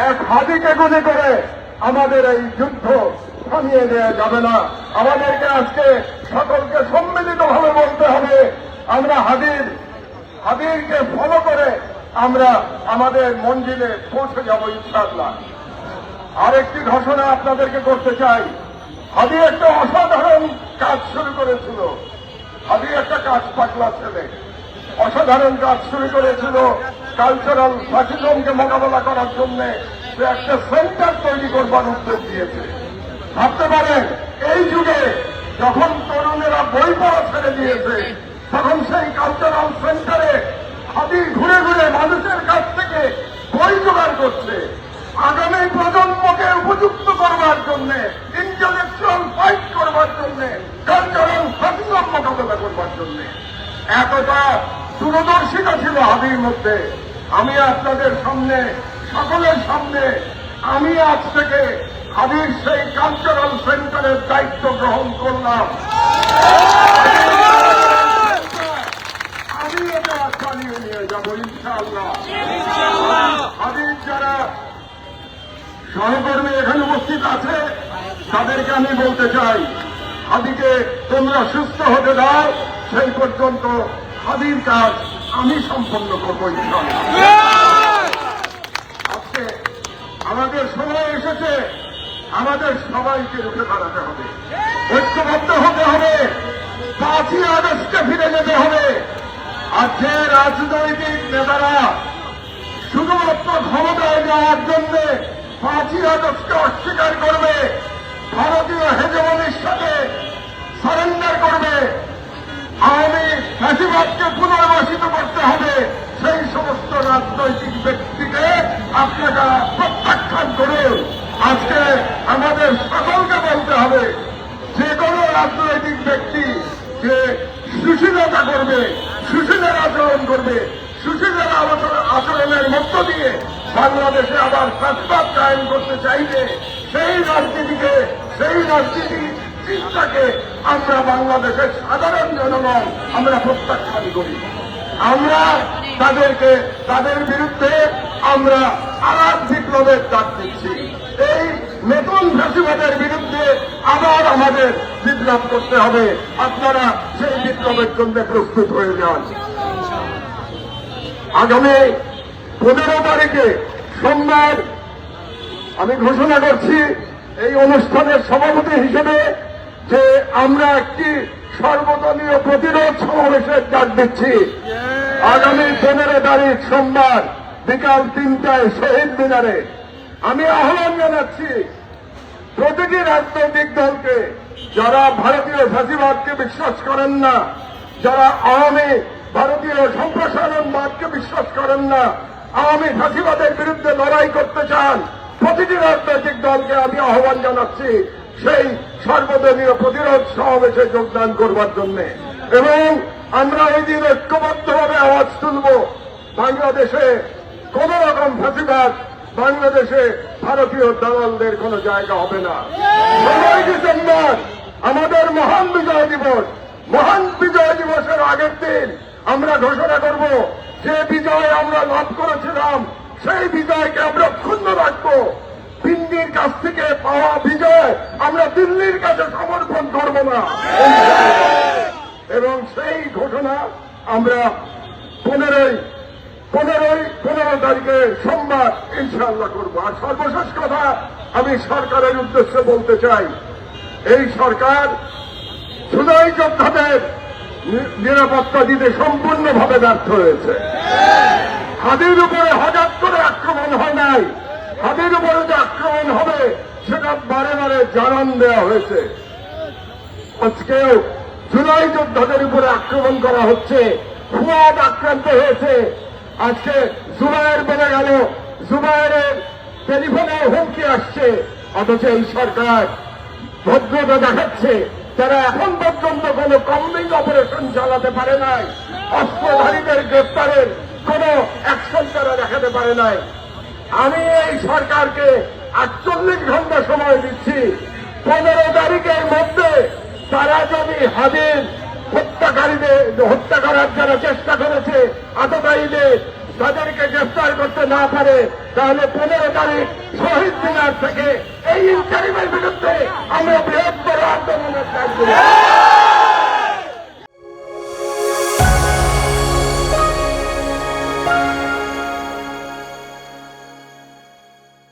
এক হাদিকে গুলি করে আমাদের এই যুদ্ধ থামিয়ে দেওয়া যাবে না। আমাদেরকে আজকে সকলকে সম্মিলিতভাবে বলতে হবে, আমরা হাদিরকে ফলো করে আমরা আমাদের মঞ্জিলে পৌঁছে যাব ইনশাআল্লাহ। আরেকটি ঘোষণা আপনাদেরকে করতে চাই। হাদি একটা অসাধারণ কাজ শুরু করেছিল। হাদি একটা কাজ পাগলা ছেলে, অসাধারণ কাজ শুরু করেছিল কালচারাল ফ্যাসিজমকে মোকাবেলা করার জন্য। সে একটা সেন্টার তৈরি করবার উদ্যোগ দিয়েছে। ভাবতে পারেন এই যুগে যখন তরুণেরা বই পড়া ছেড়ে দিয়েছে, তখন সেই কালচারাল সেন্টারে হাদি ঘুরে ঘুরে মানুষের কাছ থেকে বই জোগাড় করছে আগামী প্রজন্মকে উপযুক্ত করবার জন্য, ইন্টেলেকচুয়াল ফাইট করবার জন্য, কালচারাল ফ্যাসিজম মোকাবেলা করবার জন্য। এতটা দূরদর্শিতা ছিল হাদির মধ্যে। আমি আপনাদের সামনে, সকলের সামনে, আমি আজ থেকে হাদির সেই কালচারাল সেন্টারের দায়িত্ব গ্রহণ করলাম। আমি এটা চালিয়ে নিয়ে যাব ইনশাআল্লাহ। হাদির যারা সহকর্মী এখানে উপস্থিত আছে, তাদেরকে আমি বলতে চাই, হাদিকে তোমরা সুস্থ হতে দাও, সেই পর্যন্ত হাদির কাজ আমি সম্পন্ন করবো ইনশাআল্লাহ। আজকে আমাদের সময় এসেছে, আমাদের সবাইকে রুখে দাঁড়াতে হবে, ঐক্যবদ্ধ হতে হবে, 5ই আগস্টে ফিরে যেতে হবে। আর যে রাজনৈতিক নেতারা শুধুমাত্র ক্ষমতায় যাওয়ার জন্য 5ই আগস্টকে অস্বীকার করবে, ভারতীয় হেজমনির সাথে সারেন্ডার করবে, আওয়ামী ফ্যাসিবাদকে পুনর্বাসিত করতে হবে, সেই সমস্ত রাজনৈতিক ব্যক্তিকে আপনারা প্রত্যাখ্যান করে আজকে আমাদের সকলকে বলতে হবে, যে কোনো রাজনৈতিক ব্যক্তি যে সুশীলতা করবে, সুশীলের আচরণ করবে, সুশীলের আচরণের মধ্য দিয়ে বাংলাদেশে আবার ফ্যাসিবাদ কায়েম করতে চাইবে, সেই রাজনীতিকে, সেই রাজনীতি চিন্তাকে আমরা বাংলাদেশের সাধারণ জনগণ আমরা প্রত্যাখ্যান করি। আমরা তাদের বিরুদ্ধে আমরা আলাদ বিপ্লবের ডাক দিচ্ছি। এই নতুন ফ্যাসিবাদের বিরুদ্ধে আবার আমাদের বিপ্লব করতে হবে। আপনারা সেই বিপ্লবের জন্য প্রস্তুত হয়ে যান। আগামী 15 তারিখে সোমবার আমি ঘোষণা করছি এই অনুষ্ঠানের সভাপতি হিসেবে যে আমরা একটি সর্বদলীয় প্রতিরোধ সমাবেশের ডাক দিচ্ছি। আগামী 15 তারিখ সোমবার বিকাল 3টায় শহীদ মিনারে আমি আহ্বান জানাচ্ছি প্রতিটি রাজনৈতিক দলকে, যারা ভারতীয় ফ্যাসিবাদকে বিশ্বাস করেন না, যারা আওয়ামী ভারতীয় সম্প্রসারণবাদকে বিশ্বাস করেন না, আওয়ামী ফ্যাসিবাদের বিরুদ্ধে লড়াই করতে চান, প্রতিটি রাজনৈতিক দলকে আমি আহ্বান জানাচ্ছি সেই সর্বদলীয় প্রতিরোধ সমাবেশে যোগদান করবার জন্য। এবং আমরা এই দিন ঐক্যবদ্ধভাবে আওয়াজ তুলব, বাংলাদেশে কোন রকম ফ্যাসিবাদ, বাংলাদেশে ভারতীয় দালালদের কোন জায়গা হবে না। 16 ডিসেম্বর আমাদের মহান বিজয় দিবস। মহান বিজয় দিবসের আগের দিন আমরা ঘোষণা করব যে বিজয় আমরা লাভ করেছিলাম, সেই বিজয়কে আমরা ক্ষুণ্ণ রাখবো। দিল্লির কাছ থেকে পাওয়া বিজয় আমরা দিল্লির কাছে সমর্পণ করব না। এবং সেই ঘোষণা আমরা 15 তারিখে সোমবার ইনশাআল্লাহ করব। আর সর্বশেষ কথা আমি সরকারের উদ্দেশ্যে বলতে চাই, এই সরকার জুলাই যোদ্ধাদের নিরাপত্তা দিতে সম্পূর্ণভাবে ব্যর্থ হয়েছে। হাদির উপরে হঠাৎ করে আক্রমণ হয় নাই, হাদির উপরে যে আক্রমণ হবে সেটা বারে বারে জানান দেওয়া হয়েছে। আজকেও জুলাই যোদ্ধাদের উপরে আক্রমণ করা হচ্ছে, ফুয়াদ আক্রান্ত হয়েছে। আজকে জুবায়ের বেড়ে গেল, জুবায়ের টেলিফোনে হুমকি আসছে, অথচ এই সরকার ভদ্রতা দেখাচ্ছে। তারা এখন পর্যন্ত কোন কম্বিং অপারেশন চালাতে পারে নাই, অস্ত্রধারীদের গ্রেপ্তারের কোন অ্যাকশন তারা দেখাতে পারে নাই। আমি এই সরকারকে 48 ঘন্টা সময় দিচ্ছি, 15 তারিখের মধ্যে তারা যদি হাদির হত্যা করার যারা চেষ্টা করেছে, আততায়ীদের তাদেরকে গ্রেফতার করতে না পারে, তাহলে 15 তারিখ শহীদ মিনার থেকে এই ইন্টারিমের বিরুদ্ধে